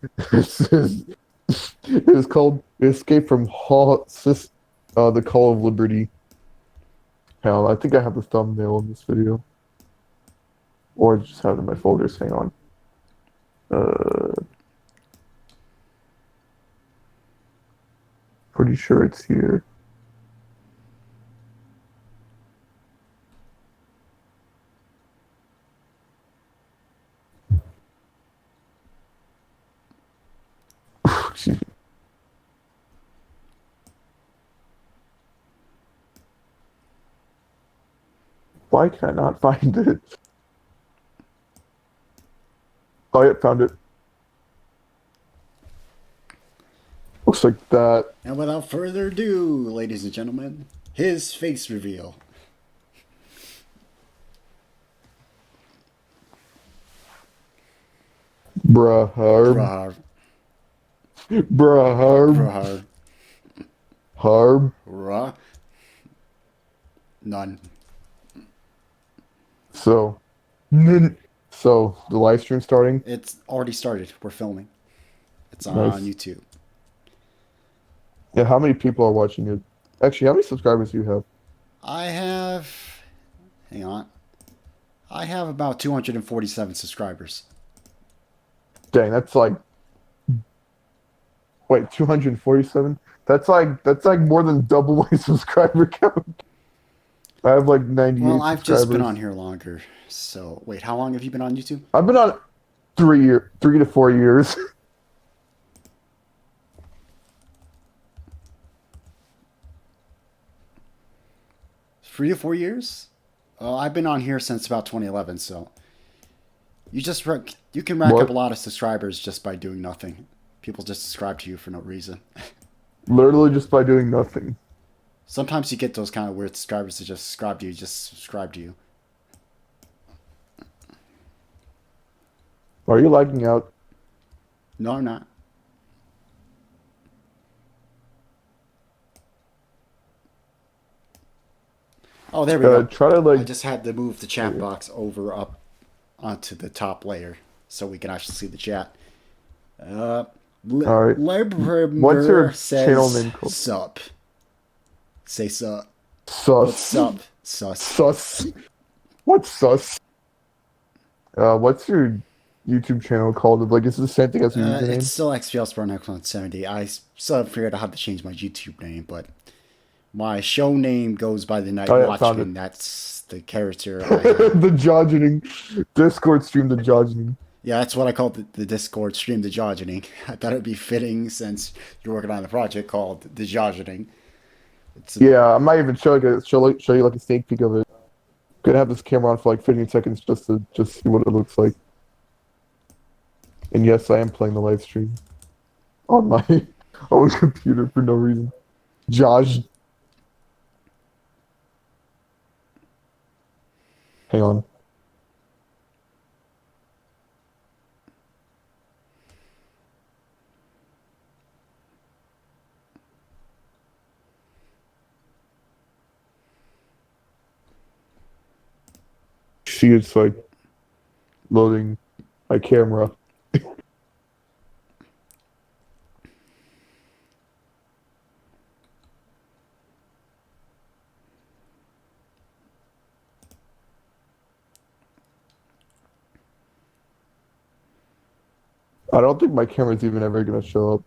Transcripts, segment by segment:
It is called Escape from the Call of Liberty. Hell, I think I have the thumbnail in this video. Or I just have it in my folders. Hang on. Uh, Pretty sure it's here. Why can I not find it? Oh, yeah, found it. Looks like that. And without further ado, ladies and gentlemen, his face reveal. Bruh, Harb. Brah, Bruh, Harb. brah, Harb. rah. None. So, so the live stream starting. It's already started. We're filming. It's on Nice. YouTube. Yeah, how many people are watching it? Actually, how many subscribers do you have? I have. Hang on. I have about 247 subscribers. Dang, that's like, wait, 247? That's like more than double my subscriber count. I have like 98 Well, I've subscribers. just been on here longer. So, wait, how long have you been on YouTube? I've been on 3 to 4 years. 3 to 4 years? I've been on here since about 2011, so you can rack up What? a lot of subscribers just by doing nothing. People just subscribe to you for no reason. Literally just by doing nothing. Sometimes you get those kind of weird subscribers that just subscribe to you. Are you lagging out? No, I'm not. Oh, there we go. Try to I like. just had to move the chat box over up onto the top layer so we can actually see the chat. Uh, All right. What's your says channel name called? sup. Say sup. Sus. What's up? Sus. Sus. What's sus? What's your YouTube channel called? Like, is it the same thing as your username? It's still XPL Sport 70. I still haven't figured out how to change my YouTube name, but my show name goes by the Night Oh, yeah, found Watchman. it. That's the character I have. The JOJning. Discord stream the JOJning. Yeah, that's what I called the Discord stream, the JOJning. I thought it'd be fitting since you're working on a project called the JOJning. Yeah, I might even show you like a sneak peek of it. Gonna have this camera on for like 15 seconds just to see what it looks like. And yes, I am playing the live stream on my own computer for no reason. Josh, hang on. See, it's like loading my camera. I don't think my camera's even ever gonna show up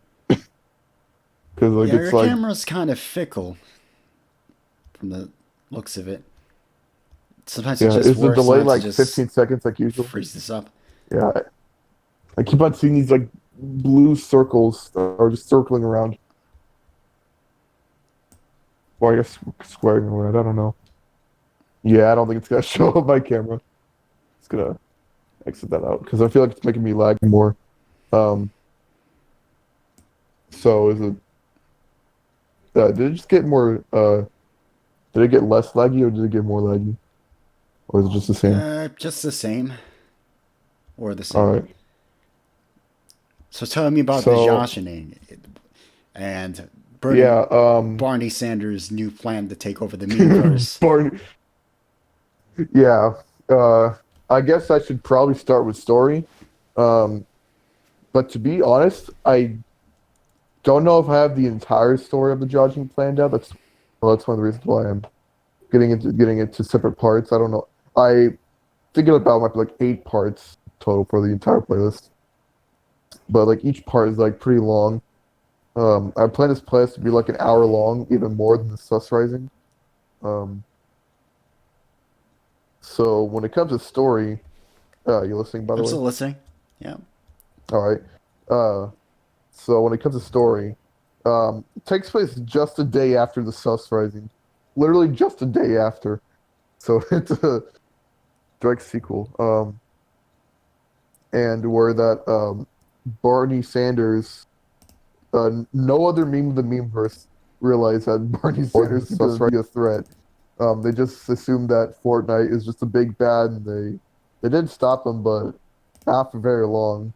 because like Yeah, it's your like camera's kind of fickle from the looks of it. Sometimes yeah, it's just is the worse. delay Sometimes like it just 15 seconds like usual? freezes up. Yeah, I keep on seeing these like blue circles or just circling around. Well, I guess squaring around. I don't know. Yeah, I don't think it's gonna show up my camera. It's gonna exit that out because I feel like it's making me lag more. Um, so is it? Did it just get more? Did it get less laggy or did it get more laggy? Or is it just the same? Just the same. Or the All same. right. So tell me about the So JOJning and Bernie, yeah, Barney Sanders' new plan to take over the memeverse. Barney. Yeah. I guess I should probably start with story. Um, But to be honest, I don't know if I have the entire story of the JOJning planned out. That's one of the reasons why I'm getting into separate parts. I don't know. I thinking about might be like 8 parts total for the entire playlist, but like each part is like pretty long. I plan this playlist to be like an hour long, even more than the Sus Rising. Um, so when it comes to story, you listening by the I'm way? still listening. Yeah. All right. Uh, so when it comes to story, it takes place just a day after the Sus Rising, literally just a day after. So it's a direct sequel. And where that Barney Sanders, no other meme of the memeverse realized that Barney Sanders is going to be a threat. They just assumed that Fortnite is just a big bad, and they didn't stop him, but not for very long.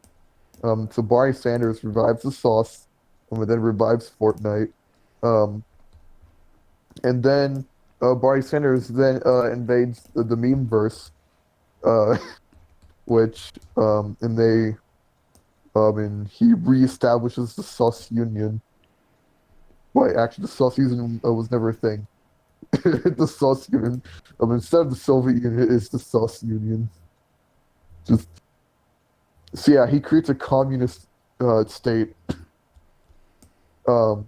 So Barney Sanders revives the sauce, and then revives Fortnite. Um, and then Barney Sanders then invades the memeverse, uh, which and they and he reestablishes the Sauce Union. Why, actually, the Sauce Union was never a thing. The Sauce Union, instead of the Soviet Union, is the Sauce Union. Just so yeah, he creates a communist state. Um,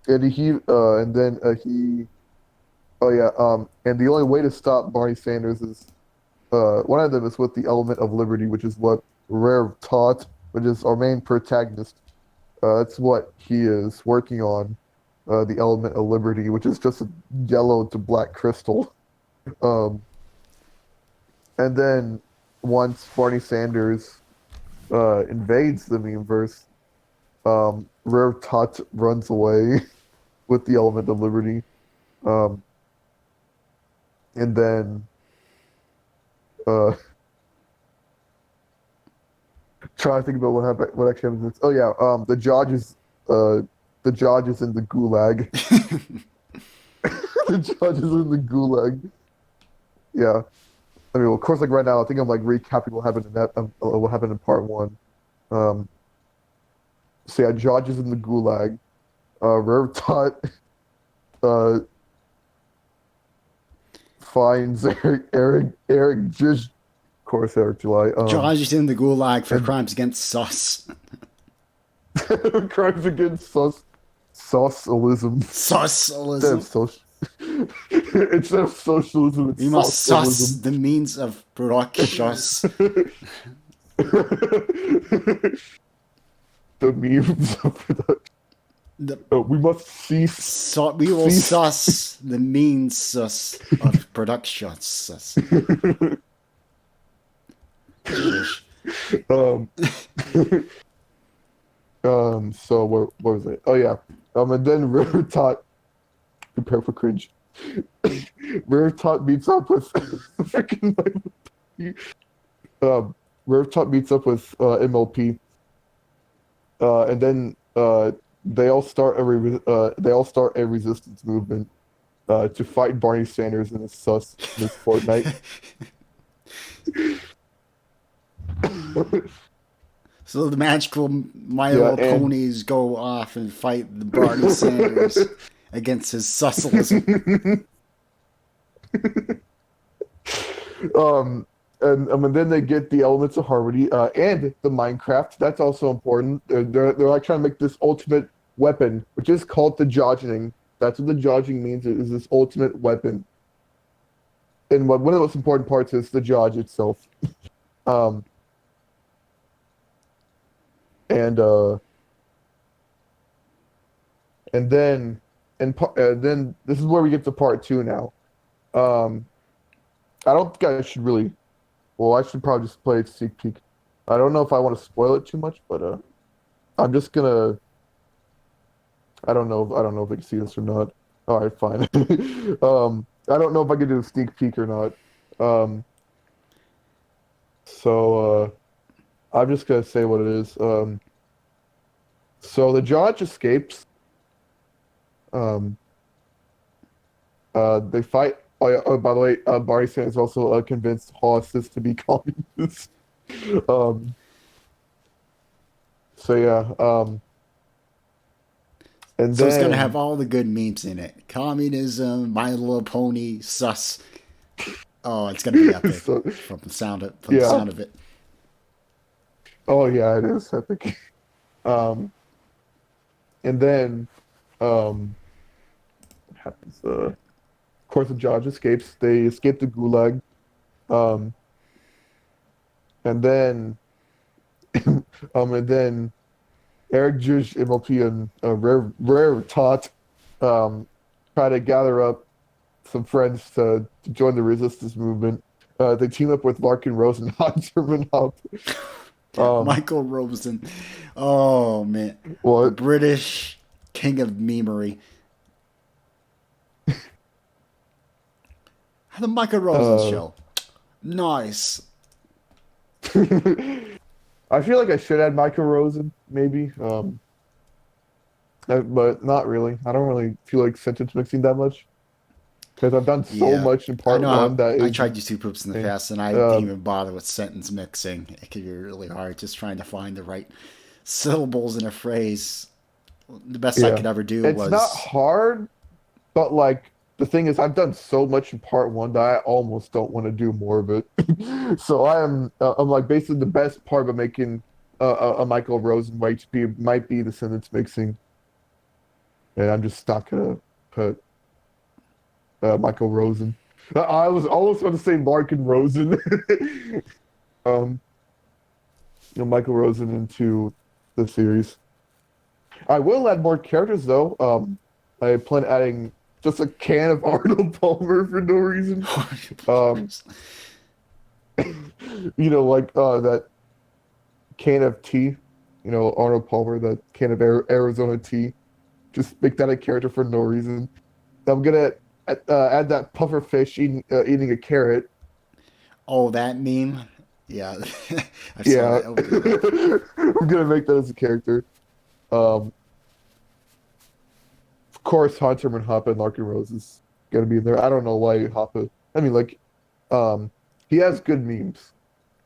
and then he oh yeah and the only way to stop Barney Sanders is one of them is with the element of liberty, which is what Rare taught, which is our main protagonist. That's what he is working on, the element of liberty, which is just a yellow to black crystal. Um, and then once Barney Sanders invades the memeverse, Rare Tut runs away with the element of liberty. Um, and then uh, trying to think about what happened, what actually happens next. Oh yeah, the judge is in the gulag. The judge is in the gulag. Yeah. I mean, well, of course, like right now, I think I'm like recapping what happened in what happened in part one. Um, so yeah, Judge is in the gulag. Rev Tut uh, finds Eric just, of course, Eric July. George is in the gulag for And crimes against sus. crimes against socialism instead of Socialism. social. Instead of socialism, it's We must suss socialism. the means of production. The memes of that. The, We must cease. we will Cease. suss the means of production. um, So what was it? Oh yeah. And then River Tot, prepare for cringe. River Tot meets up with freaking River Tot meets up with MLP, and then they all start a resistance movement to fight Barney Sanders and his sus this Fortnite. So the magical My Yeah, Little Ponies go off and fight the Barney Sanders against his socialism. And then they get the elements of harmony and the Minecraft. That's also important. They're like trying to make this ultimate weapon, which is called the JOJning. That's what the JOJning means. It is this ultimate weapon. And one of the most important parts is the JOJ itself. Um, and uh, and then this is where we get to part two now. Um, I don't think I should really. Well, I should probably just play it sneak peek. I don't know if I want to spoil it too much, but I'm just gonna. I don't know. I don't know if I can see this or not. All right, fine. I don't know if I can do a sneak peek or not. Um, so I'm just gonna say what it is. So the judge escapes. Um, they fight. Oh, yeah, oh, by the way, Barney Sanders also convinced Hollis to be communist. Um, So yeah, and So it's gonna have then all the good memes in it. Communism, My Little Pony, sus. Oh, it's gonna be epic so from the yeah. sound of it. Oh yeah, it is epic. Um, and then what happens? Of course, the judge escapes. They escape the gulag. Um, and then and then Eric Juge, MLP, and Rare Tot um try to gather up some friends to join the resistance movement. They team up with Larkin Rose and Hans Herman Hop. Um, Michael Rosen. Oh man, the what? British king of memery. The Michael Rosen Uh, show. Nice. I feel like I should add Michael Rosen, maybe. But not really. I don't really feel like sentence mixing that much because I've done so Yeah, much in I part know one how that I is, tried YouTube poops in the eh, past, and I didn't um, even bother with sentence mixing. It could be really hard just trying to find the right syllables in a phrase. The best I yeah. could ever do It's not was, hard, but like the thing is, I've done so much in part one that I almost don't want to do more of it. So I'm like basically the best part of making a Michael Rosen way to be might be the sentence mixing, and I'm just not gonna put Michael Rosen. I was almost going to say Mark and Rosen. um, Michael Rosen into the series. I will add more characters though. I plan adding just a can of Arnold Palmer for no reason. Um, like that can of tea. Arnold Palmer, that can of Arizona tea. Just make that a character for no reason. I'm gonna add that puffer fish eating a carrot. oh, that meme. Yeah, I saw Yeah, that. That was good. I'm gonna make that as a character. Um, of course, Hunterman Hoppa and Larky Rose is gonna be in there. I don't know why Hoppa. I mean, like, um, he has good memes.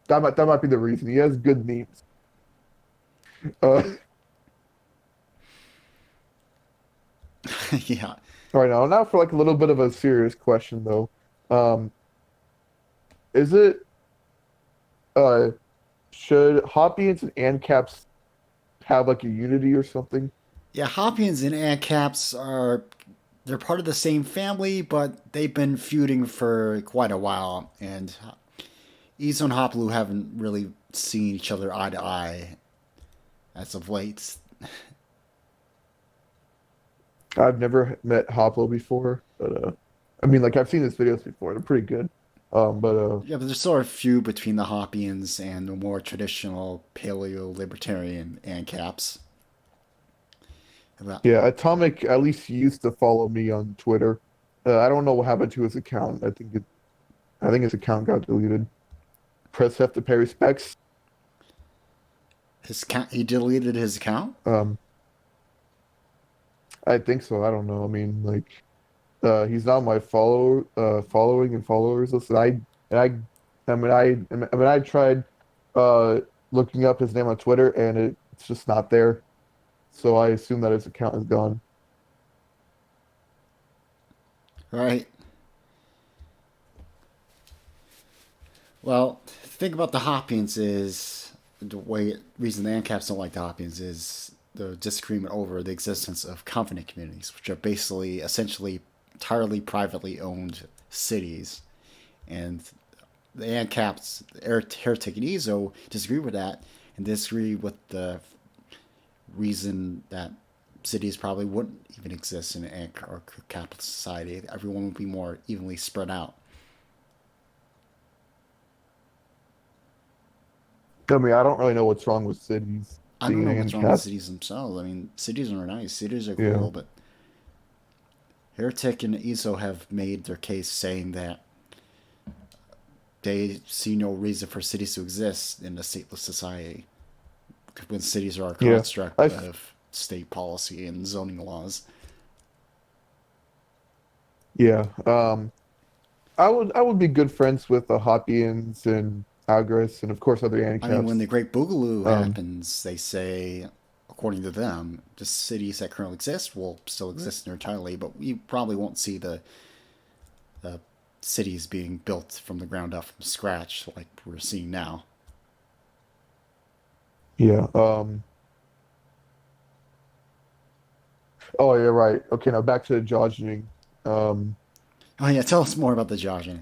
That might be the reason. He has good memes. Uh, Yeah, all right, now for like a little bit of a serious question though. Um, is it uh should Hoppians and ANCAPs have like a unity or something? yeah. Hopkins and ANCAPs are they're part of the same family, but they've been feuding for quite a while, and Izo and Hoplu haven't really seen each other eye to eye as of late. I've never met Hoplo before, but I mean, like I've seen his videos before. They're pretty good. But Yeah, but there's sort of feud between the Hoppians and the more traditional paleo libertarian ANCAPs. About yeah, Atomic at least used to follow me on Twitter. I don't know what happened to his account. I think his account got deleted. Press F to pay respects. his account, he deleted his account. Um, I think so. I don't know. I mean, like, he's not my following and followers list. I tried uh looking up his name on Twitter, and it's just not there. So I assume that his account is gone. Right. Well, the thing about the Hoppians is the reason the ANCAPs don't like the Hoppians is the disagreement over the existence of covenant communities, which are basically essentially entirely privately owned cities. And the ANCAPs, Heretic and Ezo, disagree with that and disagree with the reason that cities probably wouldn't even exist in an or capitalist society. Everyone would be more evenly spread out. I mean, I don't really know what's wrong with cities I don't being know what's wrong with ANCAP. cities themselves. I mean, cities are nice, cities are Yeah. cool, but Heretic and Ezo have made their case saying that they see no reason for cities to exist in a stateless society when cities are a Yeah. construct I of state policy and zoning laws. yeah. I would be good friends with the Hoppians and Agris, and of course other I mean, when ANCAPs. the Great Boogaloo Um, happens, they say, according to them, the cities that currently exist will still exist entirely, but we probably won't see the cities being built from the ground up from scratch like we're seeing now. yeah. Oh yeah, right. Okay, now back to the JOJning. Um, Oh yeah, tell us more about the JOJning.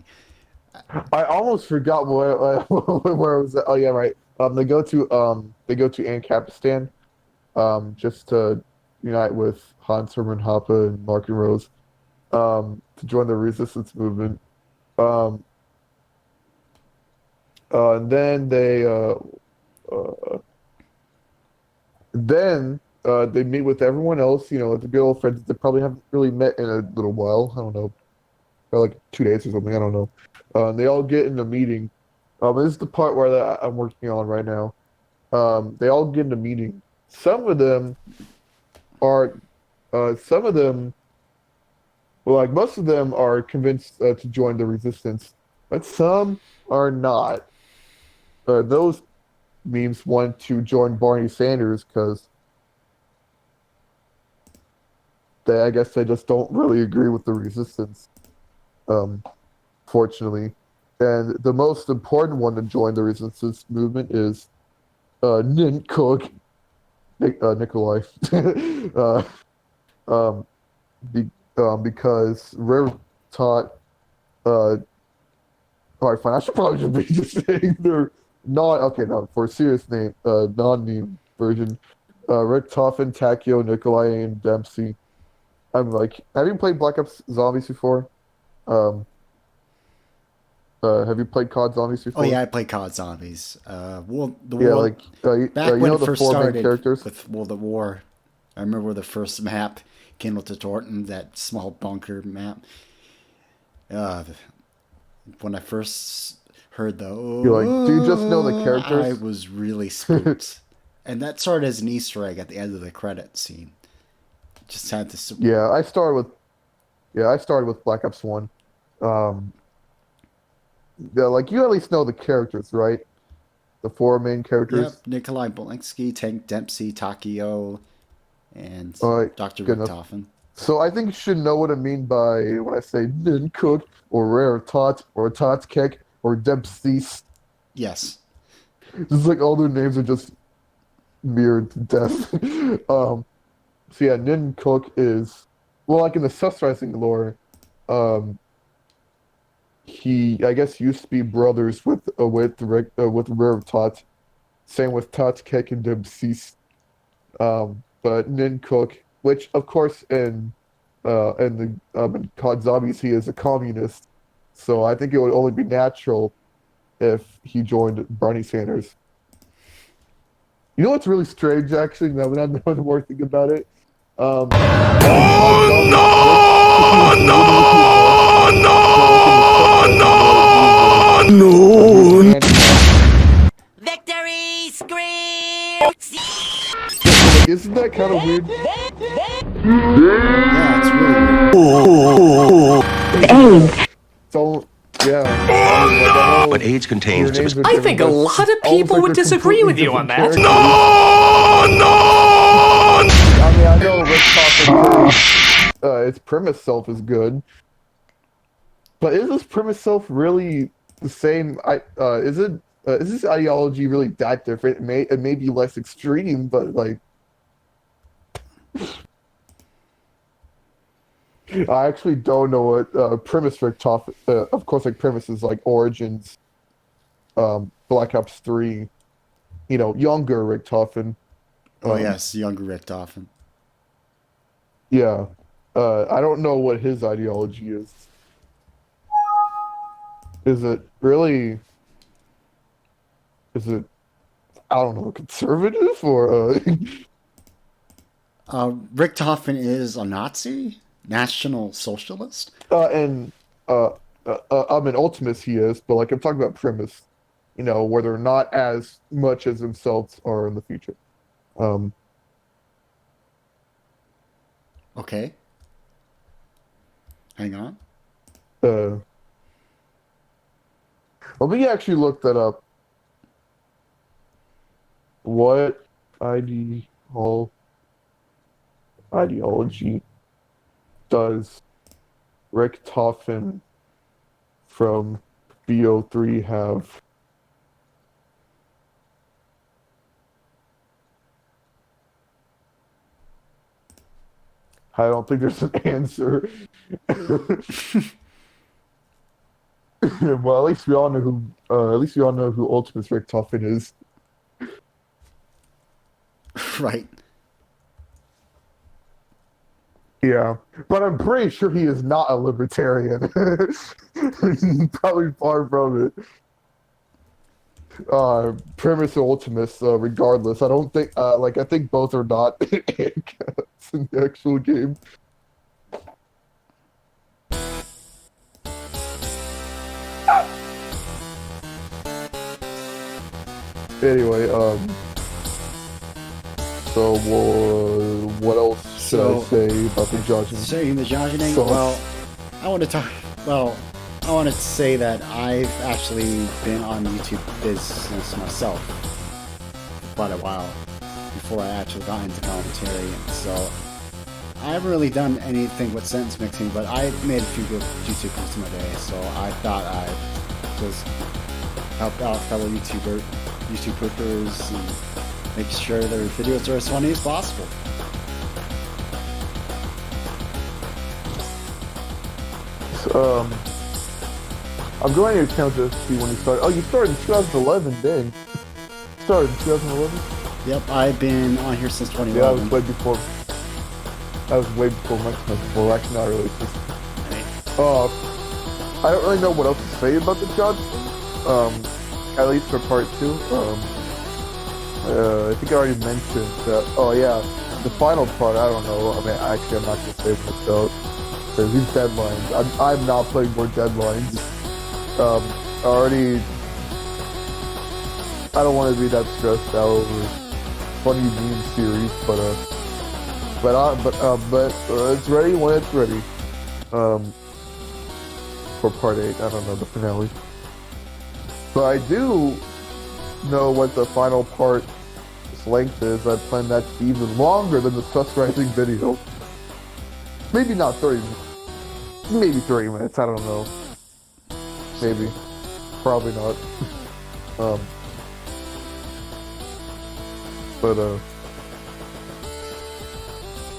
I almost forgot where where was it? Oh yeah, right. They go to Ancapistan just to unite with Hans Hermann Hoppe and Mark and Rose to join the resistance movement. Um, and uh, they meet with everyone else. You know, the good old friends that they probably haven't really met in a little while. I don't know, or like 2 days or something. I don't know. And they all get in a meeting. This is the part where I'm working on right now. They all get in a meeting. Some of them are, some of them, well, like most of them are convinced to join the resistance, but some are not. Those memes want to join Barney Sanders because I guess they just don't really agree with the resistance. Um, Fortunately, and the most important one to join the resistance movement is Cook, Nikolai. uh, um, be, because Rare taught. All right, fine. I should probably just be just saying their non. Okay, no, for a serious name, non-name version. Rick Toffin, Takio, Nikolai, and Dempsey. I'm like, have you played Black Ops Zombies before? Um, have you played COD Zombies Oh before? yeah, I played COD Zombies. Well, the Yeah, war back you when know it the first four main started characters. with World at War. I remember the first map, Kindle to Torton, that small bunker map. Uh, when I first heard the You're like, do you just know the "Oh," I characters? was really spooked, and that started as an Easter egg at the end of the credit scene. Just had to. Yeah, I started with Black Ops 1. Um, yeah, like you at least know the characters, right? The four main characters. Yep, Nikolai Bolensky, Tank Dempsey, Takio, and All right, Dr. good enough. Richtofen. So I think you should know what I mean by when I say Nin Cook or Rare Tot or Tot Kek or Dempsey's. Yes. Just like all their names are just mirrored to death. So yeah, Nin Cook is well, like in the Sus Rising lore, um, he I guess used to be brothers with Rare Tot. Same with Tot Kek and Dempsey's. But Nin Cook, which of course in COD Zombies he is a communist, so I think it would only be natural if he joined Bernie Sanders. You know what's really strange, actually, now that I know the more thing about it? In COD Zombies, Rick, he was literally American, but like in the Sus-Rising lore, he was an ANCAP. Victory scream! So like, isn't that kind of weird? Yeah, it's really weird. Yeah. So yeah, I mean, like I But know AIDS their contains names are I different, think a but lot it's of almost people like would they're disagree completely with you on different that. characters. I mean, I know Rick Toppin, its premise self is good, but is this premise self really the same? Is this ideology really that different? It may be less extreme, but like I actually don't know what premise Rick Toppin. Of course, like premises like Origins, Black Ops 3. You know, younger Rick Toppin. Oh Um, yes, younger Richtofen. yeah. I don't know what his ideology is. Is it really? Is it? I don't know, conservative or? Richtofen is a Nazi, National Socialist. And uh, I mean, Ultimus he is, but like I'm talking about premise. You know, where they're not as much as themselves are in the future. Um, Okay, hang on. uh, Let me actually look that up. What ideology does Richtofen from BO3 have? I don't think there's an answer. Well, at least we all know who. At least we all know who Ultimus Richtofen is. Right. Yeah, but I'm pretty sure he is not a libertarian. Probably far from it. Primus or Ultimus, regardless. I don't think, I think both are not ANCAPs in the actual game. Anyway, so what else should I say about the judging? Saying the JOJning, So- well, I want to talk. Well, I want to say that I've actually been on YouTube business myself for quite a while before I actually got into commentary, and so I haven't really done anything with sentence mixing, but I made a few good YouTube clips in my day, so I thought I'd just help out fellow YouTube poopers and make sure their videos are as funny as possible. I'm going to your account to see when you started. Oh, you started in 2011, dang. You started in 2011? Yep, I've been on here since Yeah, 2011. I was way before my time. Well, actually, not really. I don't really know what else to say about the judge. At least for part 2. I think I already mentioned that. Oh yeah, the final part. I don't know. I mean, actually, I'm not gonna say much out because these deadlines. I'm not playing more deadlines. Already. I don't want to be that stressed out over funny meme series, but it's ready when it's ready. For part 8, I don't know the finale, but I do know what the final part's length is. I plan that to be even longer than the Sus Rising video. Maybe not 30 minutes. Maybe 30 minutes, I don't know. Maybe. Probably not.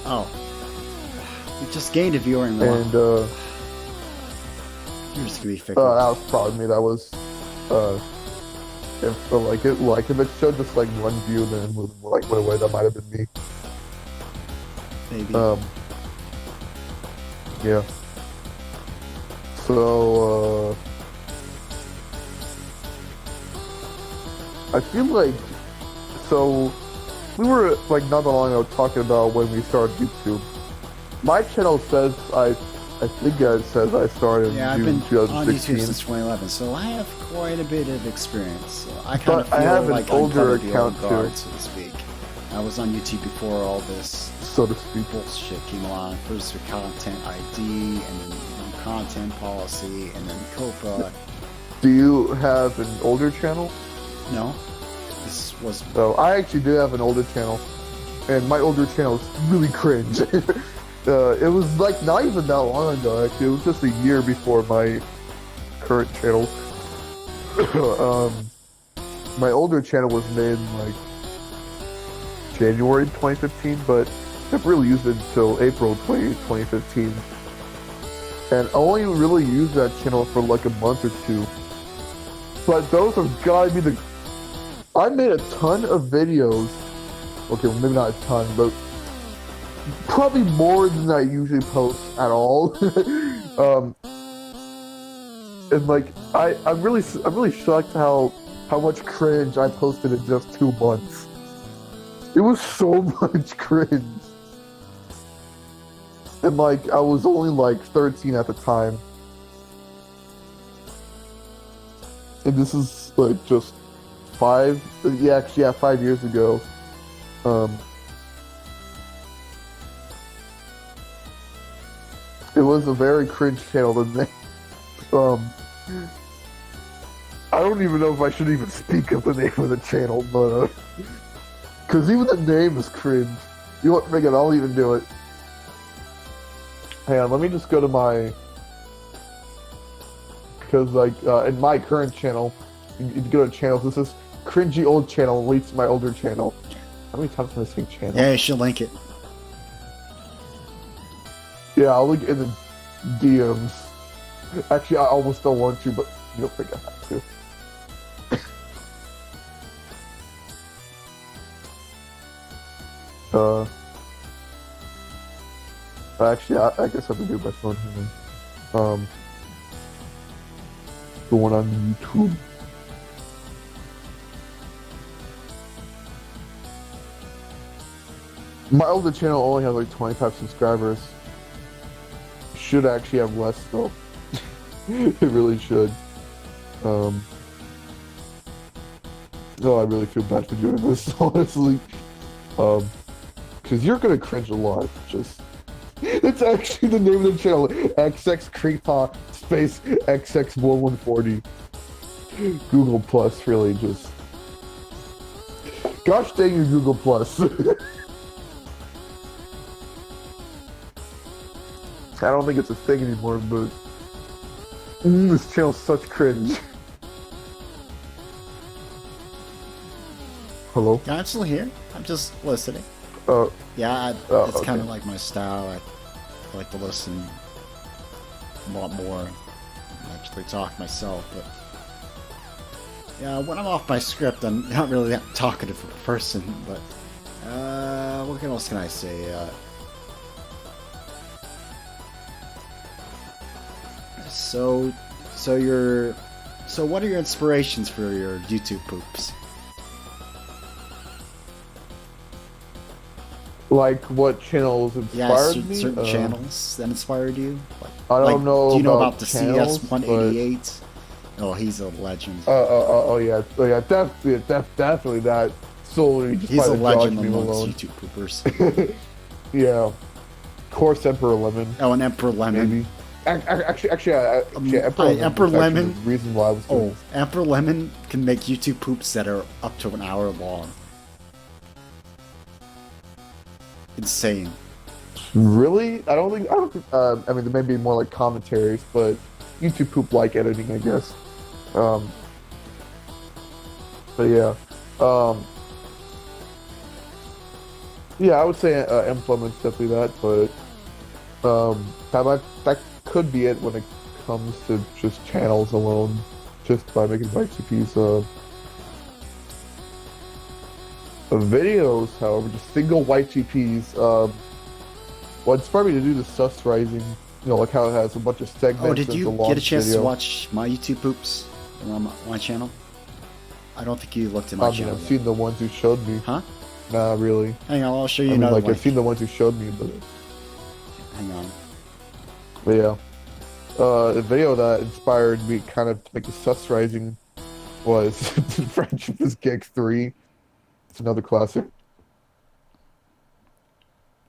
Oh. We just gained a viewer in the And, You're just gonna be fickle. that was probably me. That was, if it showed just like one view, then it went away. That might have been me. Maybe. Yeah. So, I feel like, so, we were, like, not that long ago talking about when we started YouTube. My channel says I think it says I started Yeah, I've in been June on 2016. YouTube since 2011, so I have quite a bit of experience. So I kind of But I feel have an like older I'm kind of the old account, guard, too. so to speak. I was on YouTube before all this So to speak. bullshit came along. First with content ID, and then content policy, and then COPA. Do you have an older channel? No, this was So I actually do have an older channel, and my older channel is really cringe. It was like not even that long ago. Actually, it was just a year before my current channel. My older channel was made in like January 2015, but I never really used it until April 2015, and I only really used that channel for like a month or 2. But those have got to be the. I made a ton of videos. Okay, well, maybe not a ton, but probably more than I usually post at all. And like, I'm really shocked how much cringe I posted in just 2 months. It was so much cringe. And like, I was only like 13 at the time. And this is like just 5 years ago. It was a very cringe channel to me. I don't even know if I should even speak of the name of the channel, but Because even the name is cringe. You know what, Megan, I'll even do it. Hang on, let me just go to my... Because, like, in my current channel, you go to channels, this is cringy old channel, leads to my older channel. How many times am I saying channel? Yeah, you should link it. Yeah, I'll link it in the DMs. Actually, I almost don't want to, but you don't think I have to. Actually, I guess I have to do it by phone here. Going on YouTube. My older channel only has like 25 subscribers. Should actually have less though. It really should. No, I really feel bad for doing this, honestly. Because you're gonna cringe a lot. Just it's actually the name of the channel: XX Creepa space XX1140. Google Plus, really just. Gosh dang you, Google Plus. I don't think it's a thing anymore, but this channel's such cringe. Hello? Yeah, I'm still here. I'm just listening. Yeah, it's kind of like my style. I like to listen a lot more than actually talk myself. But yeah, when I'm off my script, I'm not really that talkative of a person. But what else can I say? So what are your inspirations for your YouTube poops? Like what channels inspired me? Certain channels that inspired you. I don't know. Do you know about the channels, CS188? Oh, he's a legend. Yeah, definitely that. Solely just He's by a the legend Dodge meme amongst alone. YouTube poopers. Yeah, of course, Emperor Lemon. Oh, and Emperor Lemon. Maybe. Actually, Emperor Lemon. The reason why I was doing this. Emperor Lemon can make YouTube poops that are up to an hour long. Insane. Really? I don't think. I mean, there may be more like commentaries, but YouTube poop like editing, I guess. But yeah. Yeah, I would say implements definitely that, but that could be it when it comes to just channels alone, just by making YTPs. Videos, however, just single YTPs. What inspired me to do the sus rising, you know, like how it has a bunch of segments. Oh, did you get a chance video. to watch my YouTube poops on my channel? I don't think you looked at my channel. I've seen the ones you showed me. Huh? Nah, really. Hang on, I'll show you I mean, another like, one. I've seen the ones you showed me, but... Hang on. But yeah. The video that inspired me kind of to make the sus rising was Friendship is Gex 3. It's another classic.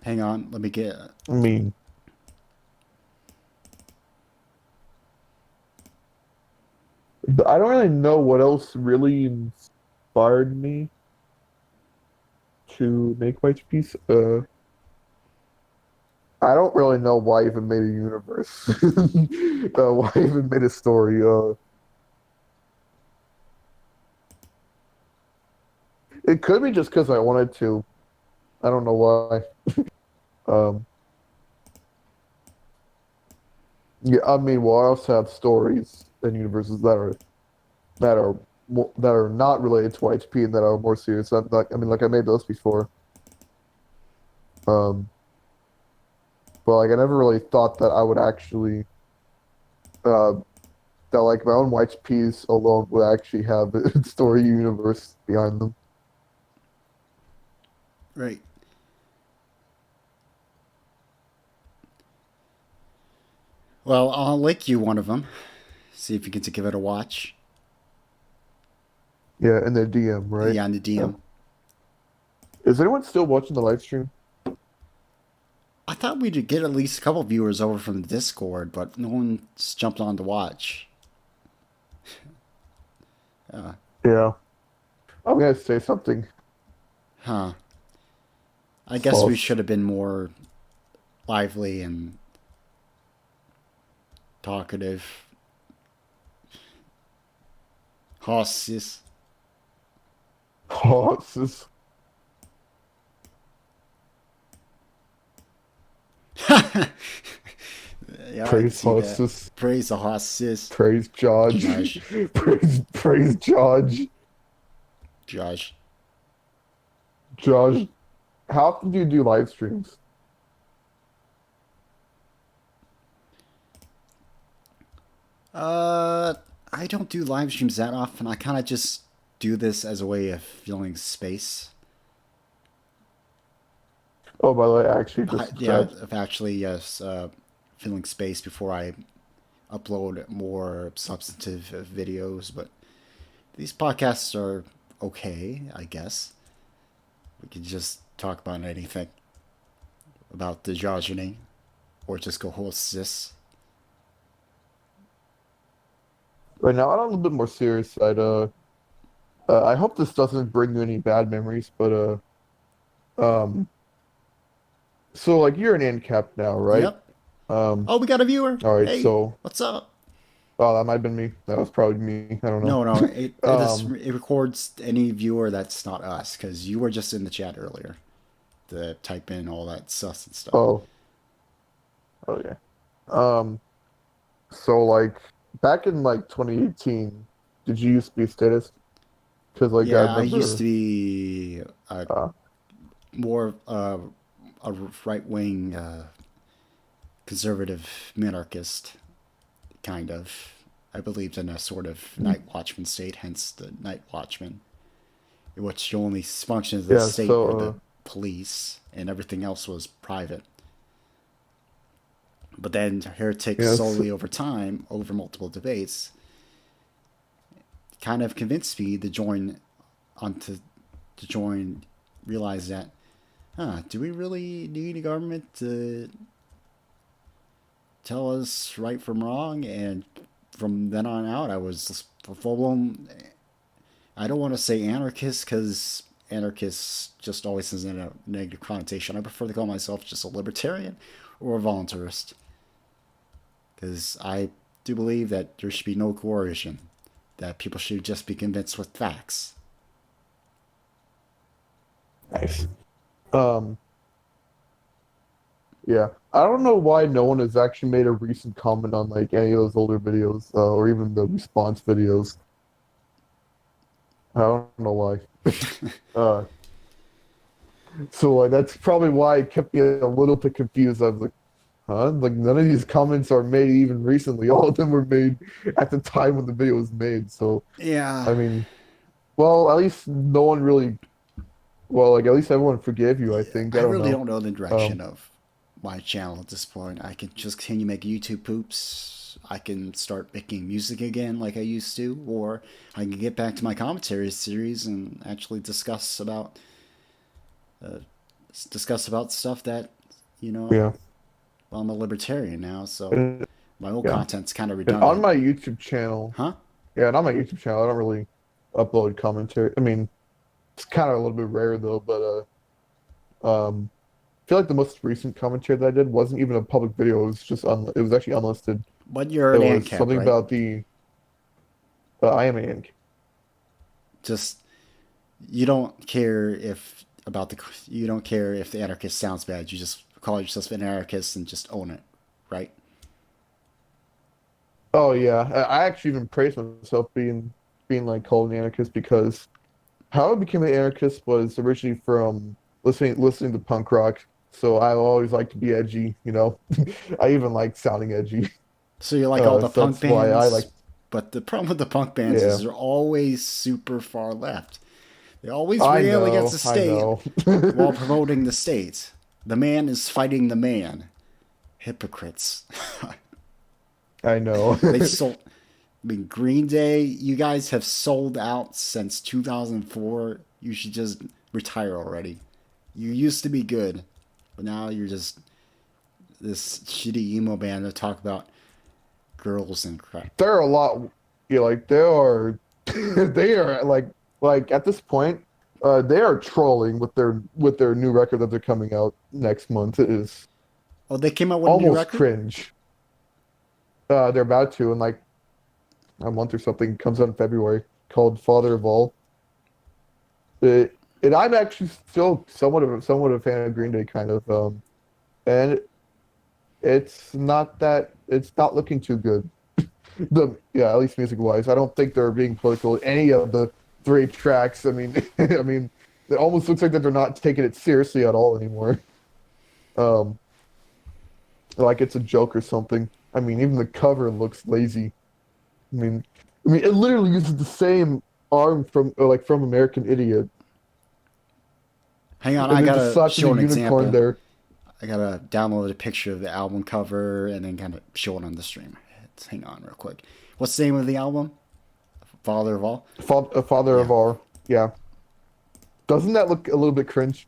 Hang on, let me get... I mean... But I don't really know what else really inspired me to make YTPs. I don't really know why I even made a universe. Why I even made a story. It could be just because I wanted to. I don't know why. Yeah, I mean, well, I also have stories and universes that are not related to YHP and that are more serious. I mean, like I made those before. But like I never really thought that I would actually that like my own YHPs alone would actually have a story universe behind them. Right. Well, I'll link you one of them. See if you get to give it a watch. Yeah, in their DM, right? Yeah, in the DM. Is anyone still watching the live stream? I thought we'd get at least a couple viewers over from the Discord, but no one's jumped on to watch. Yeah. I'm gonna say something. Huh. I guess we False. should have been more lively and talkative. Horses. Horses. Yeah, I can Praise see that. horses. Praise the horses. Praise George. Josh. praise George. Josh. Josh, how often do you do live streams? I don't do live streams that often. I kind of just do this as a way of filling space. Oh, by the way, I actually just Yeah, subscribed. of actually, yes, filling space before I upload more substantive videos. But these podcasts are okay, I guess. We can just talk about anything about the JOJning, or just go host this. Right now, on a little bit more serious side, I hope this doesn't bring you any bad memories, but um, so like you're an ANCAP now, right? Yep. Um, Oh, we got a viewer. all right, Hey, so what's up? oh, that might have been me. That was probably me. I don't know. No, Um, it records any viewer that's not us, because you were just in the chat earlier to type in all that sus and stuff. oh, okay. So like back in like 2018, did you used to be a statist? Because like I Yeah, I used to remember, be uh, more a right wing conservative minarchist, kind of. I believed in a sort of night watchman state, hence the night watchman, in which the only function of the yeah. state were So the police, and everything else was private. But then heretics yeah, slowly over time, over multiple debates, kind of convinced me to onto to join, realize that, do we really need a government to tell us right from wrong? And from then on out, I was full blown. I don't want to say anarchist, because anarchist just always has a negative connotation. I prefer to call myself just a libertarian or a voluntarist, because I do believe that there should be no coercion, that people should just be convinced with facts. nice. Um, yeah. I don't know why no one has actually made a recent comment on like any of those older videos, or even the response videos. I don't know why. Uh, so like that's probably why it kept me a little bit confused. I was like, huh? Like none of these comments are made even recently. All of them were made at the time when the video was made. So Yeah, I mean, well, at least no one really. Well, like at least everyone forgave you. I think. I I don't really know. don't know the direction Um, of my channel at this point. I can just continue making YouTube poops. I can start making music again like I used to, or I can get back to my commentary series and actually uh, discuss about stuff that, you know. yeah, Well, I'm a libertarian now, so and, my old yeah. content's kind of And on redundant, my YouTube channel, huh? yeah, and on my YouTube channel, I don't really upload commentary. I mean, it's kind of a little bit rare though, but I feel like the most recent commentary that I did wasn't even a public video. It was just it was actually unlisted. But you're It an was ANCAP, something right? about the I am a Just you don't care if about the you don't care if the anarchist sounds bad. You just call yourself an anarchist and just own it, right? Oh yeah, I actually even praised myself being like called an anarchist because how I became an anarchist was originally from listening to punk rock. So I always like to be edgy, you know. I even like sounding edgy. So you like all the So punk that's why I like. bands, but the problem with the punk bands is Yeah, they're always super far left. They always I rail against know, the I state know. while promoting the state. The man is fighting the man. Hypocrites. I know. They've sold. I mean, Green Day, you guys have sold out since 2004. You should just retire already. You used to be good, but now you're just this shitty emo band that talk about girls and crap. There are a lot, yeah, like there are, they are like at this point. They are trolling with their new record that they're coming out next month. It is Oh, they came out with a new almost record? cringe. They're about to in like a month or something. It comes out in February called Father of All. And I'm actually still somewhat a fan of Green Day, kind of. And it's not looking too good. Yeah, at least music wise, I don't think they're being political in any of the three tracks. I mean, I mean, it almost looks like that they're not taking it seriously at all anymore. Um, like it's a joke or something. I mean, even the cover looks lazy. I mean, it literally uses the same arm from American Idiot, Hang on, and I then just gotta slaps in show a an unicorn example. there. I gotta download a picture of the album cover and then kind of show it on the stream. Hang on real quick. What's the name of the album? Father of All? Father Yeah. of All. Yeah, doesn't that look a little bit cringe?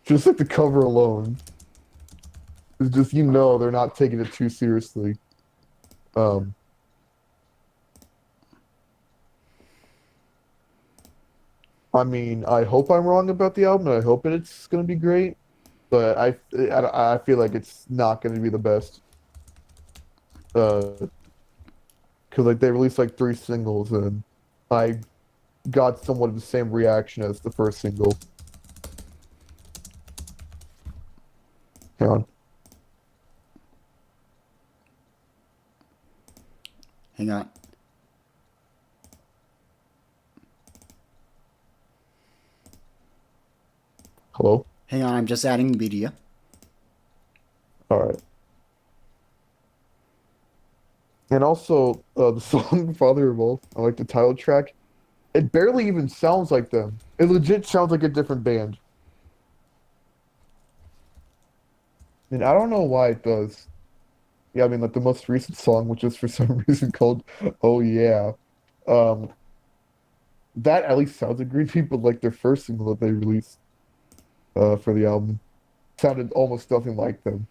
Just like the cover alone. It's just they're not taking it too seriously. Um, I mean, I hope I'm wrong about the album. And I hope it's gonna be great, but I feel like it's not gonna be the best. Because like they released like three singles, and I got somewhat of the same reaction as the first single. Hang on. Hang on. Hello. Hang on, I'm just adding media. All right. And also the song "Father of All," I like the title track. It barely even sounds like them. It legit sounds like a different band. And I don't know why it does. Yeah, I mean, like the most recent song, which is for some reason called "Oh Yeah," um, that at least sounds like Green Tea, but like their first single that they released for the album sounded almost nothing like them.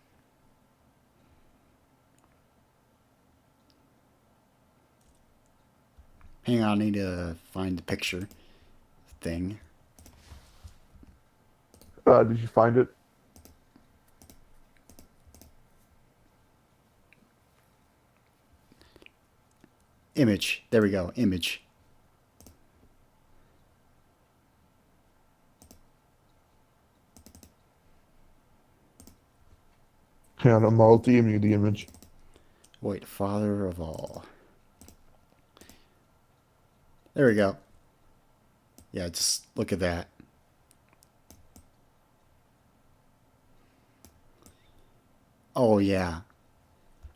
Hang on, I need to find the picture thing. Did you find it? Image. There we go. Image. Hang on, I'll DM you the image. Wait, Father of All. There we go. Yeah, just look at that. Oh, yeah.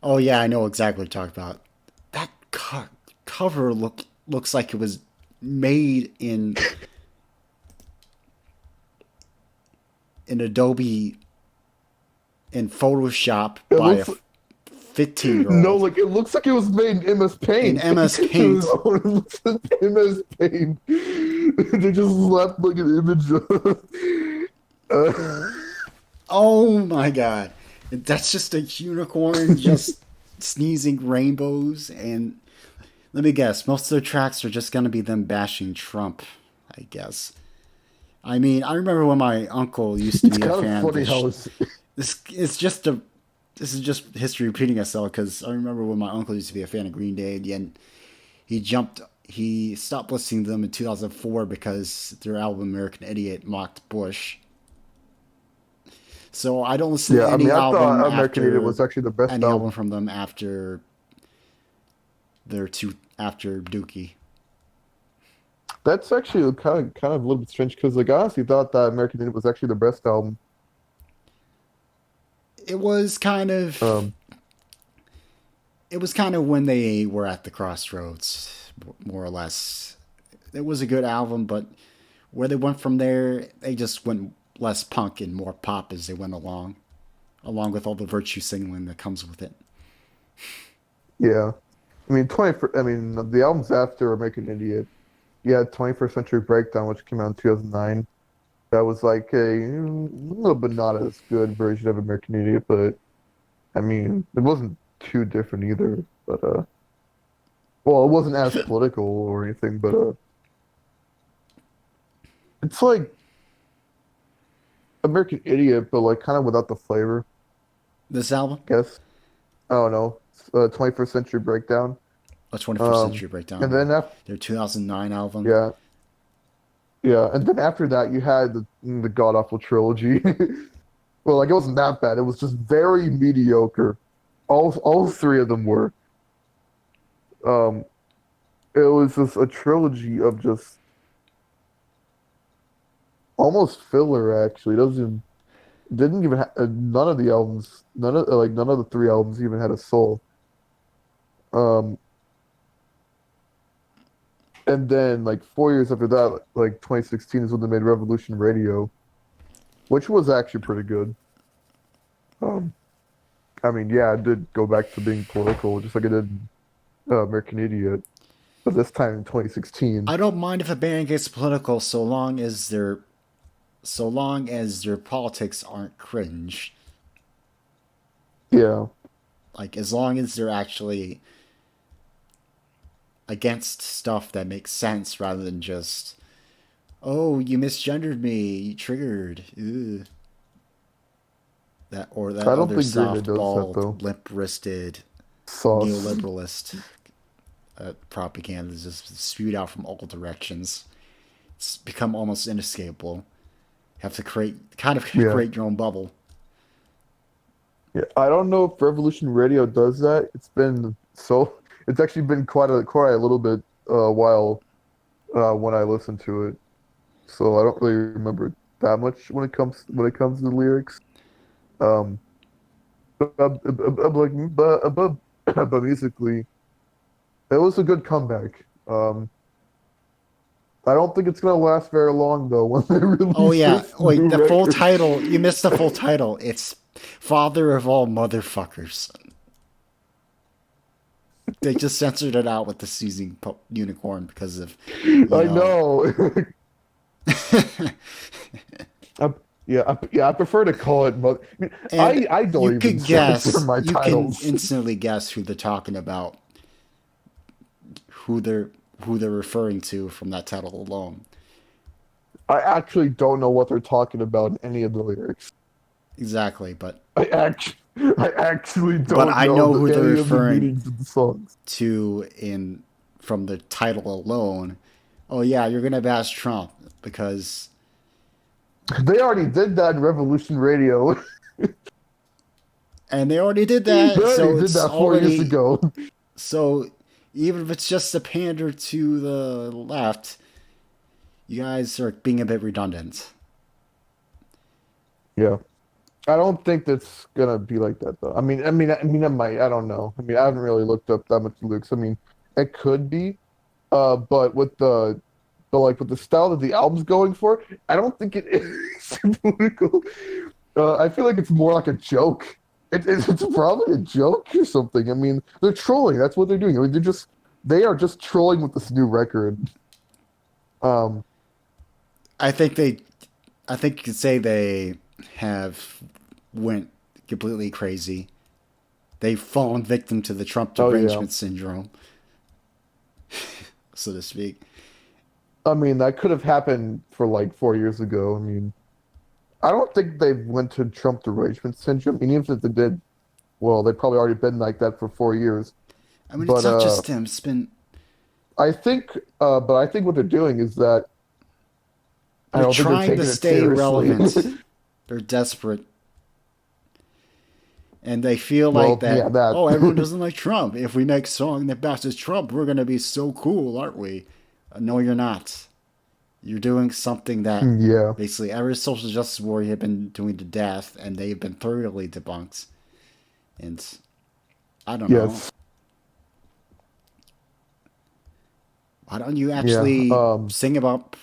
Oh, yeah, I know exactly what you're talking about. That cover looks like it was made in Adobe in Photoshop It by a looks 15-year no, old like it looks like it was made in MS in Paint. MS It Paint. looks like MS Paint. They just slapped like an image of. Uh, Oh my god. That's just a unicorn just sneezing rainbows. And let me guess, most of the tracks are just going to be them bashing Trump, I guess. I mean, I remember when my uncle used to it's be a kind of fan of funny this. how it's. This it's just a. This is just history repeating itself because I remember when my uncle used to be a fan of Green Day, and he stopped listening to them in 2004 because their album American Idiot mocked Bush. So I don't listen to Yeah, I mean, I thought American Idiot was actually the best any album album. from them after Dookie. That's actually kind of a little bit strange because, like, I honestly thought that American Idiot was actually the best album. It was kind of Um, it was kind of when they were at the crossroads, more or less. It was a good album, but where they went from there, they just went less punk and more pop as they went along with all the virtue signaling that comes with it. yeah, I mean, I mean, the albums after American Idiot. Yeah, 21st Century Breakdown, which came out in 2009. That was like a little bit not as good version of American Idiot, but I mean, it wasn't too different either. But well, it wasn't as political or anything, but It's like American Idiot, but like kind of without the flavor, This album, I guess. I don't know. It's, 21st Century Breakdown. a 21st Um, Century and Breakdown, then after, their 2009 album. yeah, yeah, and then after that, you had the God Awful trilogy. Well, like it wasn't that bad. It was just very mediocre. All three of them were. Um, it was just a trilogy of just almost filler. Actually, it doesn't didn't even none of the albums, none of the three albums even had a soul. Um, and then like 4 years after that, like 2016 is when they made Revolution Radio, which was actually pretty good. Um, I mean, yeah, it did go back to being political, just like it did American Idiot, but this time in 2016. I don't mind if a band gets political so long as their politics aren't cringe. Yeah, Like as long as they're actually against stuff that makes sense rather than just, oh, you misgendered me, you triggered. Ugh. That or that I don't other think Green Day does that though. softball, limp-wristed Sauce. neoliberalist propaganda is just spewed out from all directions. It's become almost inescapable. You have to Yeah. create your own bubble. Yeah, I don't know if Revolution Radio does that. It's actually been quite a little bit while when I listened to it. So I don't really remember that much when it comes to the lyrics. Um, but musically, it was a good comeback. I don't think it's gonna last very long though when they Oh release yeah, this wait, new the full record. title. You missed the full title. It's Father of All Motherfuckers. They just censored it out with the Seizing Unicorn because of, you I know. know. I prefer to call it mother. I mean, And I you don't even could censor guess, my you can titles. instantly guess who they're talking about, who they're who they're referring to from that title alone. I actually don't know what they're talking about in any of the lyrics. Exactly, but I actually but don't I know know who they're any of the referring meanings of the songs. to in from the title alone. Oh yeah, you're gonna bash Trump because They already did that in Revolution Radio. and they already did They that, already so did it's that 4 years already ago. so even if it's just a pander to the left, you guys are being a bit redundant. Yeah. I don't think that's gonna be like that though. It might. I don't know. I mean, I haven't really looked up that much lyrics. I mean, it could be, but but like with the style that the album's going for, I don't think it is political. I feel like it's more like a joke. It's probably a joke or something. I mean, they're trolling. That's what they're doing. I mean, they are just trolling with this new record. Um, I think they, I think you could say they have went completely crazy. They've fallen victim to the Trump oh yeah. derangement syndrome, so to speak. I mean, that could have happened for like 4 years ago. I mean, I don't think they went to Trump derangement syndrome. I mean, even if they did, well, they've probably already been like that for 4 years. I mean, it's But not just them. It's been but I think what they're doing is that I they're don't think they're trying to taking it stay relevant. seriously. They're desperate, and they feel like Well, that. yeah, that. Oh, everyone doesn't like Trump. If we make a song that bashes Trump, we're gonna be so cool, aren't we? No, you're not. You're doing something that Yeah. basically every social justice warrior have been doing to death, and they've been thoroughly debunked. And I don't know. Yes. Why don't you Yeah. actually sing about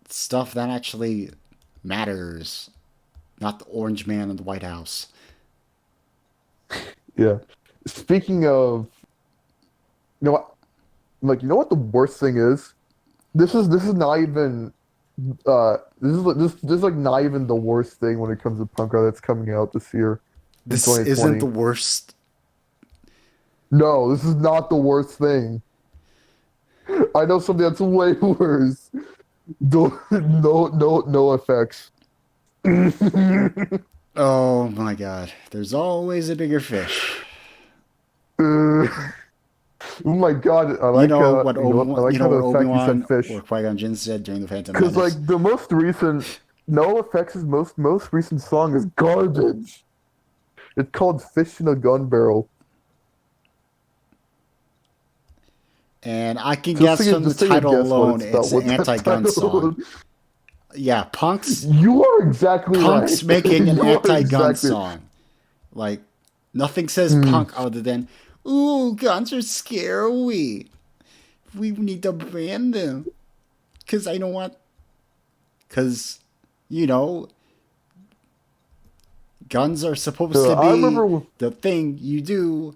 stuff that actually matters, not the orange man in the White House? Yeah. Speaking of, you know what? Like, you know what the worst thing is? This is not even this is like not even the worst thing when it comes to punk rock that's coming out this year in This isn't the 2020. worst. No, this is not the worst thing. I know something that's way worse. No effects. Oh my god. There's always a bigger fish. Oh my god, You know what you know what? I Obi-Wan, like you know how the what effect you said Obi-Wan fish. or Qui-Gon Jinn said during the Phantom Cause Menace? like the most recent no effects' most recent song is garbage. It's called Fish in a Gun Barrel. And I can guess from the Just take a title guess what alone, it's about. it's an What that anti-gun song. title? Yeah, You are exactly right. Punk's making an You are anti-gun exactly. song. Like nothing says Hmm. punk other than, "Ooh, guns are scary. We need to ban them." Cause I don't want, cause you know, guns are supposed to I be remember. the thing you do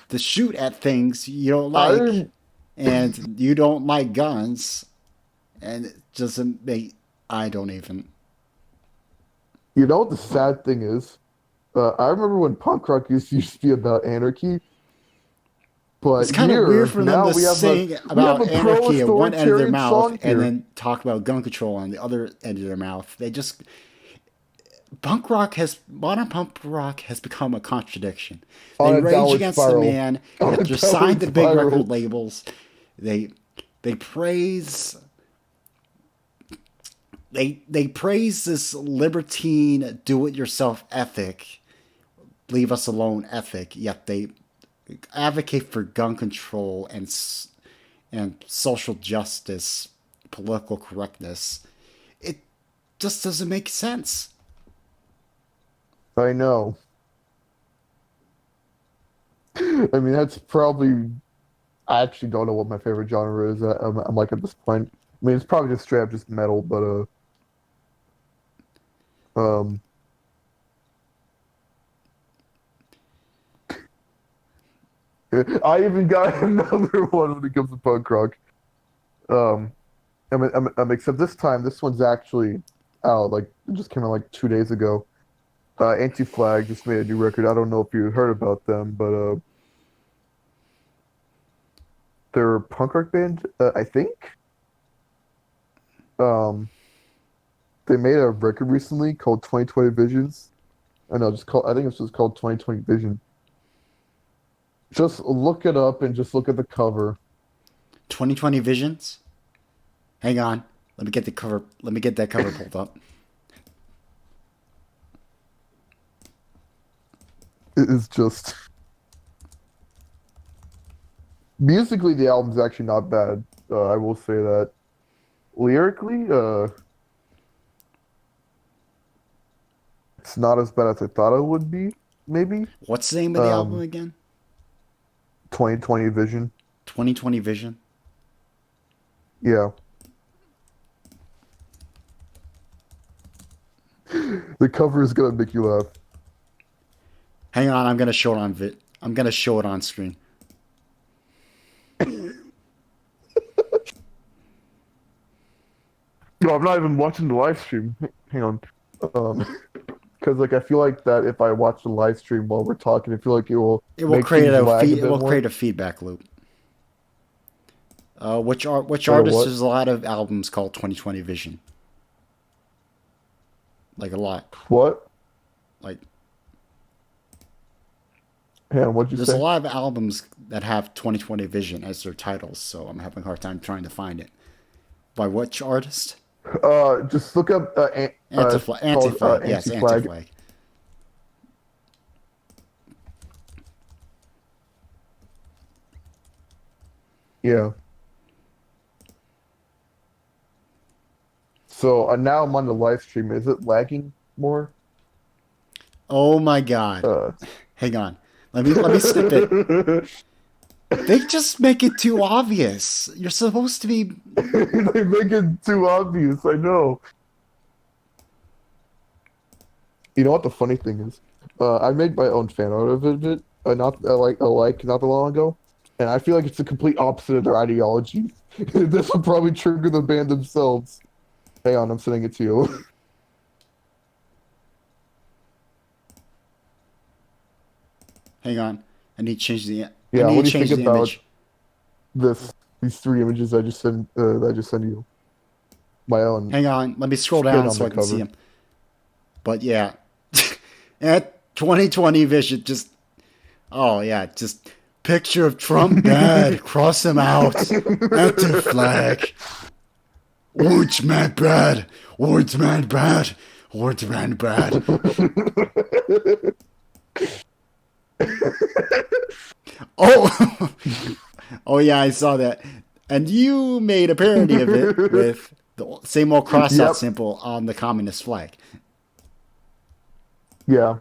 to shoot at things you don't like, I and you don't like guns, and it doesn't make. I don't even. You know what the sad thing is? I remember when punk rock used to be about anarchy, It's but kind of weird here for them now to sing we have about a anarchy at one end of their pro-authoritarian mouth song and here. then talk about gun control on the other end of their mouth. They just punk rock has modern punk rock has become a contradiction. On They a rage downward against the spiral. man, On a yet they're signed downward to big record spiral. labels. They they praise they praise this libertine do-it-yourself ethic, leave us alone ethic, yet they advocate for gun control and social justice, political correctness. It just doesn't make sense. I know. I mean, that's probably. I actually don't know what my favorite genre is. I'm like at this point. I mean, it's probably just straight up just metal, but um, I even got another one when it comes to punk rock. Um, except this time, this one's actually out. Like, it just came out like 2 days ago. Anti-Flag just made a new record. I don't know if you heard about them, but they're a punk rock band, I think. Um, they made a record recently called 2020 Visions. I know, just called. I think it's just called 2020 Vision. Just look it up and just look at the cover. 2020 Visions. Hang on. Let me get the cover. Let me get that cover pulled up. It is just musically, the album's actually not bad. I will say that. Lyrically, it's not as bad as I thought it would be. Maybe. What's the name of the album Um, again? 2020 Vision. 2020 Vision. Yeah. The cover is gonna make you laugh. Hang on, I'm gonna show it on I'm gonna show it on screen. No, I'm not even watching the live stream. Hang on. Because like I feel like that if I watch the live stream while we're talking, I feel like it will It will make create things a lag a feed. It bit will more. create a feedback loop. Which Like a artist? what? There's a lot of albums called 2020 Vision. Like a lot. What? Like Hang on, what'd you there's a say? lot of albums that have 2020 Vision as their titles, so I'm having a hard time trying to find it. By which artist? Just look up Anti-Flag. it's called Anti-Flag. Yes, Anti-Flag. Anti-Flag. Yeah. So now I'm on the live stream. Is it lagging more? Oh my God. Uh, Hang on. Let me snip it. They just make it too obvious. You're supposed to be. they make it too obvious. I know. You know what the funny thing is? I made my own fan art of it, not like not that long ago, and I feel like it's the complete opposite of their ideology. This will probably trigger the band themselves. Hang on, I'm sending it to you. Hang on. I need to change the. I Yeah, need what to do you think change the about image. this? These three images I just sent you. my own. Hang on, let me scroll Spin down on so the I can see cover. him. But yeah, at 2020 vision, just just picture of Trump bad, cross him out, anti-flag. Words man bad, words man bad, words man bad. Oh, oh yeah, I saw that. And you made a parody of it with the same old cross out Yep. symbol on the communist flag. Yeah.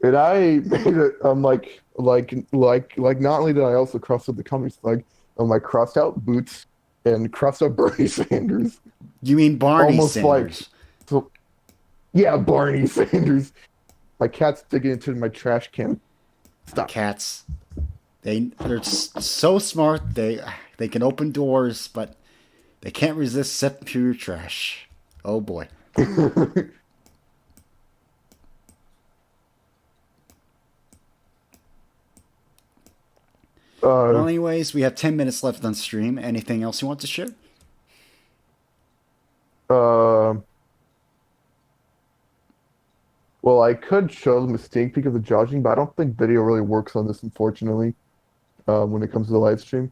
And I made it. I'm like. Not only did I also cross out the communist flag, I crossed out Boots and crossed out Bernie Sanders. You mean Barney Almost Sanders? so. Yeah, Barney Sanders. My cat's digging into my trash can. Stop. Cats. They're so smart. They can open doors, but they can't resist stepping through your trash. Oh boy. Well, anyways, we have 10 minutes left on stream. Anything else you want to share? Well, I could show them a sneak peek of the JOJning, but I don't think video really works on this, unfortunately, when it comes to the live stream.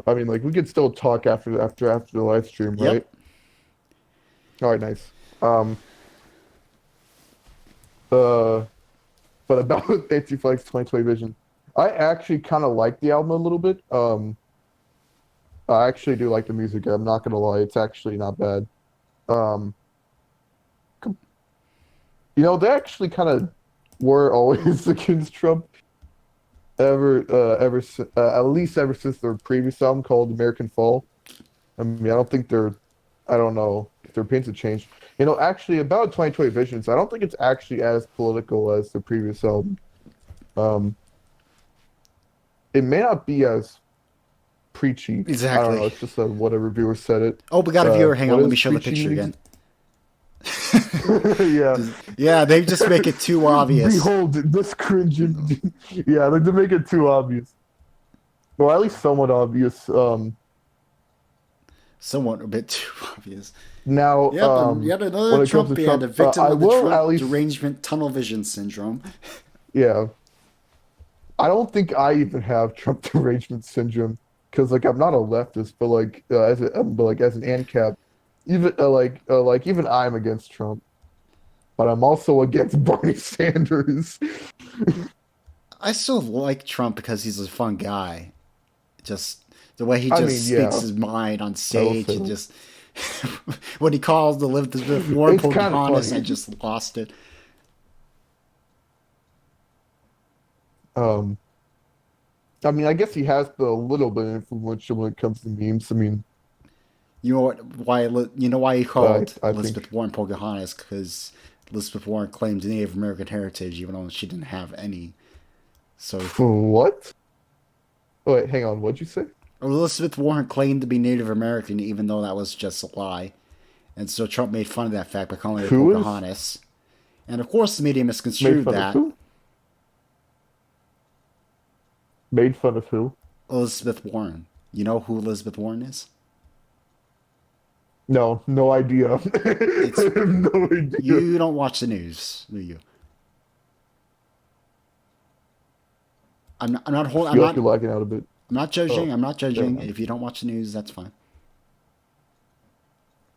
I mean, like, we could still talk after the live stream, Yep. right? All right, nice. But about Anti-Flag's 2020 Vision, I actually kind of like the album a little bit. I actually do like the music. I'm not gonna lie, it's actually not bad. Um, they actually kind of were always against Trump. At least ever since their previous album called American Fall. I mean, I don't think I don't know if their opinions have changed. Actually, about 2020 Visions, I don't think it's actually as political as the previous album. It may not be as preachy. I Exactly. don't know. It's just what a reviewer said it. Oh, we got a viewer. Hang on, what let me is show the preachy picture mean? again. Yeah. Yeah, they just make it too obvious. Behold, this cringing. Yeah, they make it too obvious. Well, at least somewhat obvious. Somewhat a bit too obvious. Now, Yep, and yet when another it comes to Trumpian, a Trump, victim I of the will Trump at least, derangement tunnel vision syndrome. yeah. I don't think I even have Trump derangement syndrome because, I'm not a leftist, but as an ANCAP, even I'm against Trump, but I'm also against Bernie Sanders. I still like Trump because he's a fun guy. Just the way he I just mean, yeah. speaks his mind on stage say and that. just when he calls the Elizabeth Warren It's kinda Pocahontas, funny. I just lost it. I mean, I guess he has a little bit of influence when it comes to memes. I mean, You know what? You know why he called I Elizabeth think Warren Pocahontas? Because Elizabeth Warren claimed Native American heritage, even though she didn't have any. So what? Oh, wait, hang on. What'd you say? Elizabeth Warren claimed to be Native American, even though that was just a lie. And so Trump made fun of that fact by calling her Who is- Pocahontas. And of course, the media Made misconstrued fun of that. who? Made fun of who? Elizabeth Warren. You know who Elizabeth Warren is? No idea. I have no idea. You don't watch the news, do you? I'm not holding. Feel like you're lagging out a bit. I'm not judging. Oh, I'm not judging. yeah. If you don't watch the news, that's fine.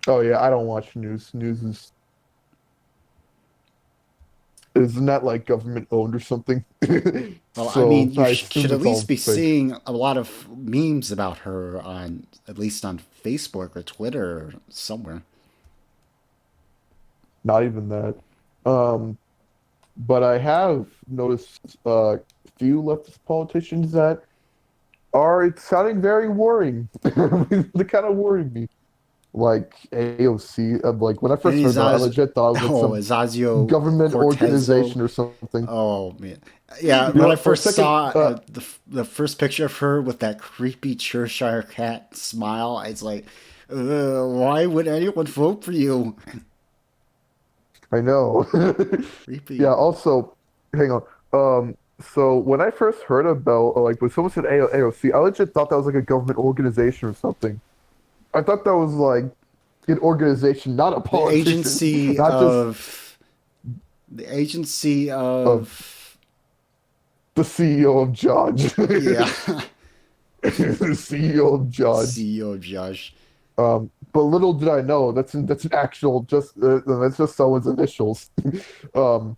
Oh yeah, I don't watch news. News isn't that government owned or something? Well, I So, mean, you I should assume at it's all least be fake. seeing a lot of memes about her on, at least on Facebook or Twitter or somewhere. Not even that. But I have noticed a few leftist politicians that it's sounding very worrying. They kind of worry me. Like AOC, when I first heard that, I legit thought it was some Azazio government Cortezo. organization or something. Oh man, yeah. You When know, I for a first second, saw the first picture of her with that creepy Cheshire cat smile, I was like, why would anyone vote for you? I know. Creepy. Yeah, also, hang on. So when I first heard about, when someone said AOC, I legit thought that was like a government organization or something. I thought that was like an organization, not a The politician, agency not just of the agency of of the CEO of Judge. yeah, The CEO of Judge. CEO of Josh. But little did I know that's an actual just that's just someone's initials. Um,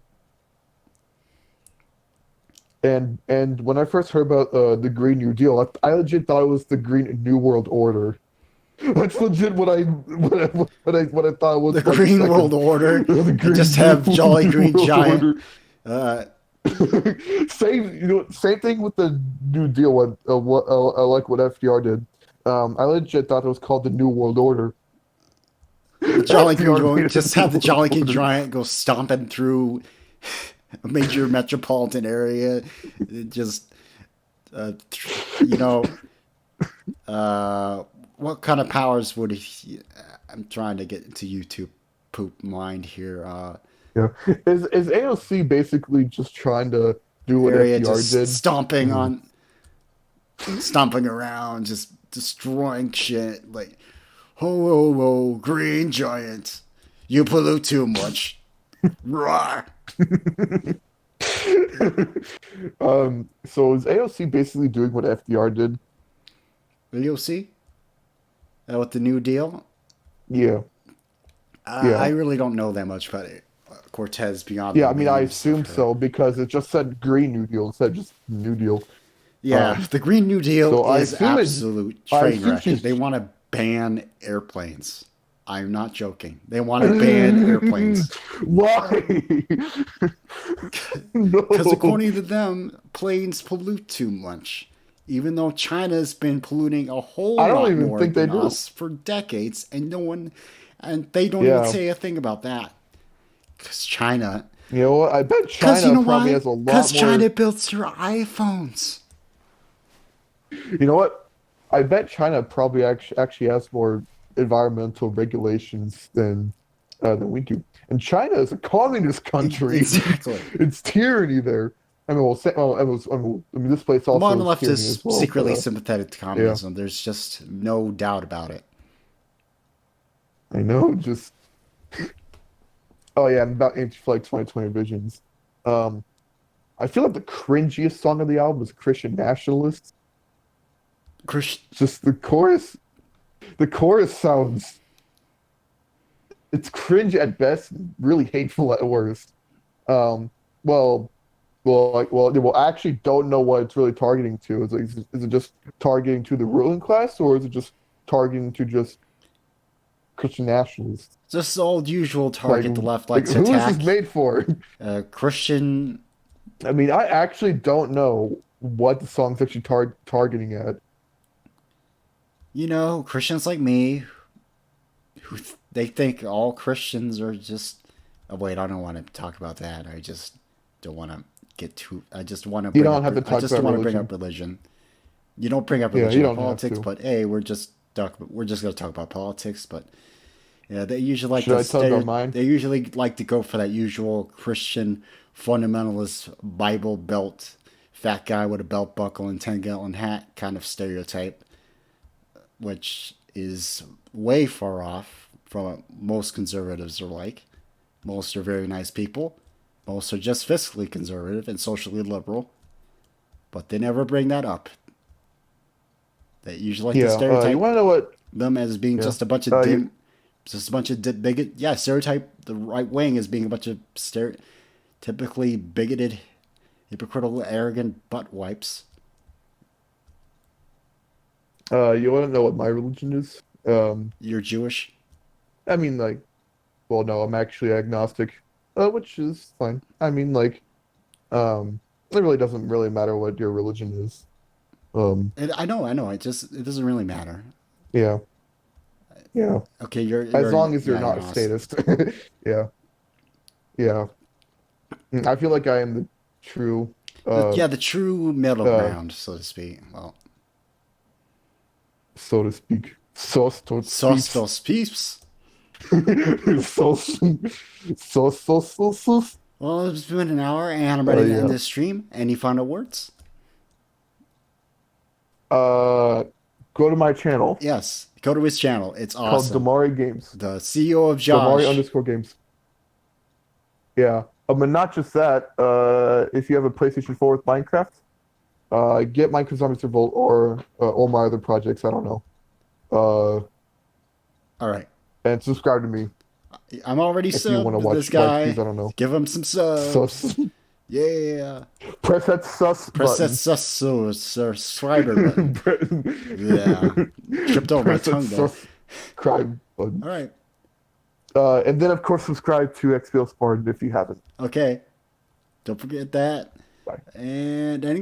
and when I first heard about the Green New Deal, I legit thought it was the Green New World Order. That's legit what I thought it The was like a Green second. World Order, The and just Green have Jolly New Green World Giant. Order. Same thing with the New Deal. What I like what FDR did. I legit thought it was called the New World Order. The Jolly Green FDR made Giant, it the just New have the World Jolly Green Order. Giant go stomping through a major metropolitan area. It just, you know, what kind of powers would he? I'm trying to get into YouTube poop mind here. Yeah. Is AOC basically just trying to do what Area FDR just did? Mhm. stomping around, just destroying shit. Like, ho ho ho, Green Giant, you pollute too much. Roar. So is AOC basically doing what FDR did? You'll see with the New Deal. Yeah. I Yeah. really don't know that much about it. Cortez beyond the Yeah, I mean, I names of assume her. so because it just said Green New Deal instead of just New Deal. Yeah, Um, the Green New Deal so is absolute I train assume wreck. she's They want to ban airplanes. I'm not joking. They want to ban airplanes why? because No. according to them, planes pollute too much. Even though China's been polluting a whole I don't lot even more think they than do. us for decades, and they don't even Yeah. say a thing about that. Because China, You know what? I bet because you China know probably why? has a Because lot China more. built your iPhones. You know what? I bet China probably actually has more environmental regulations than we do. And China is a communist country. Exactly. It's tyranny there. I mean, I mean, this place The also modern is left tyranny is as well. But secretly sympathetic to yeah, communism. There's just no doubt about it. I know. Just oh yeah, and about Anti-Flag 2020 Visions. Um, I feel like the cringiest song of the album is Christian Nationalists. Chris, Just the chorus. The chorus sounds it's cringe at best, really hateful at worst. Um, well, I actually don't know what it's really targeting to. Is it just targeting to the ruling class, or is it just targeting to just Christian nationalists? just the old usual Like, target the left like likes to who is this attack. made for? Christian, I mean, I actually don't know what the song's actually targeting at. Christians like me, they think all Christians are just. Oh, wait, I don't want to talk about that. I just don't want to get too. I just want to You bring don't up. have to I talk just about want to bring up religion. religion. You don't bring up Yeah, you religion or don't have politics, to. but hey, we're just gonna talk about politics. But yeah, they usually like Should to I tell you stay. about mine? They usually like to go for that usual Christian fundamentalist Bible belt, fat guy with a belt buckle and 10-gallon hat kind of stereotype, which is way far off from what most conservatives are like. Most are very nice people. Most are just fiscally conservative and socially liberal, but they never bring that up. They usually like to Yeah. You stereotype want to know what? them as being Yeah. just a bunch of You, bigot. Yeah, stereotype the right wing as being a bunch of typically bigoted, hypocritical, arrogant butt wipes. you want to know what my religion is? You're Jewish. I mean, like, well, no, I'm actually agnostic, which is fine. I mean, like, it really doesn't really matter what your religion is. Um, I know. It doesn't really matter. yeah, yeah. Okay, As long as you're you're not a agnostic. statist. Yeah, yeah. I feel like I am the true, uh, Yeah, the true middle uh, ground, so to speak. Well, so to speak, sauce to sauce speaks. those peeps. Sauce, sauce. Well, it's been an hour, and I'm ready to end Yeah. this stream. Any final words? Uh, go to my channel Yes, go to his channel. It's called awesome. Damari Games. The CEO of Josh. Damari_games. Yeah. But not just that. If you have a PlayStation 4 with Minecraft, get Minecraft Zombies Revolt or all my other projects. I don't know. All right. And subscribe to me I'm already if you want to subbed to watch this guy. these. I don't know. Give him some subs. Sus. Yeah. Press that sus Press button. that subscriber button. Yeah. Tripped over my Press that tongue there. subscribe button. All right. And then, of course, subscribe to XBL Spartan if you haven't. Okay. Don't forget that. Bye. And any